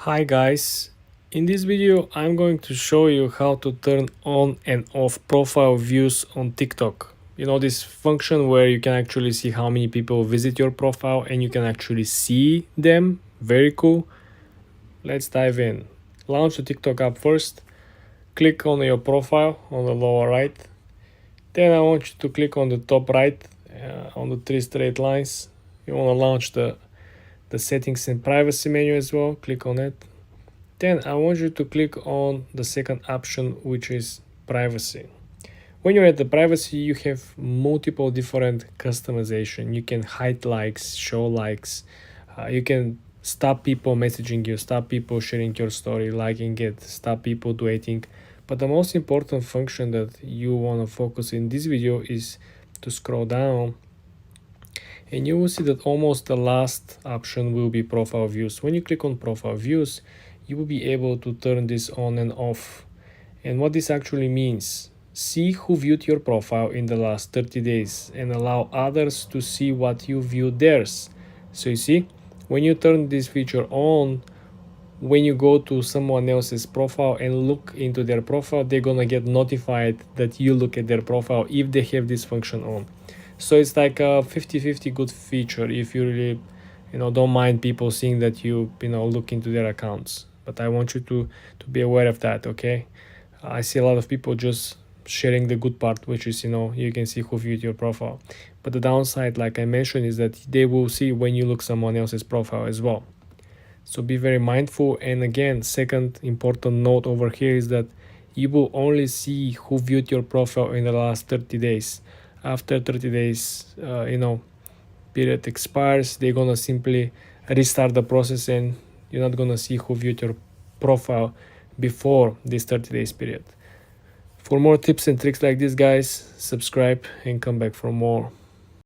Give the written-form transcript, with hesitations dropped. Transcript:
Hi guys, in this video I'm going to show you how to turn on and off profile views on TikTok. You know, this function where you can actually see how many people visit your profile and you can actually see them. Very cool. Let's dive in. Launch the TikTok app first. Click on your profile on the lower right. Then I want you to click on the top right on the three straight lines. You want to launch the settings and privacy menu as well. Click on it. Then I want you to click on the second option, which is privacy. When you're at the privacy, you have multiple different customization. You can hide likes, show likes. You can stop people messaging you, stop people sharing your story, liking it, stop people tweeting. But the most important function that you want to focus in this video is to scroll down, and you will see that almost the last option will be profile views. When you click on profile views, you will be able to turn this on and off. And what this actually means: see who viewed your profile in the last 30 days and allow others to see what you viewed theirs. So you see, when you turn this feature on, when you go to someone else's profile and look into their profile, they're gonna get notified that you look at their profile if they have this function on. So it's like a 50-50 good feature if you really don't mind people seeing that you look into their accounts. But I want you to be aware of that. Okay, I see a lot of people just sharing the good part, which is you can see who viewed your profile. But the downside, like I mentioned, is that they will see when you look someone else's profile as well. So be very mindful. And again, second important note over here is that you will only see who viewed your profile in the last 30 days. After 30 days period expires, they're gonna simply restart the process and you're not gonna see who viewed your profile before this 30 days period. For more tips and tricks like this, guys, subscribe and come back for more.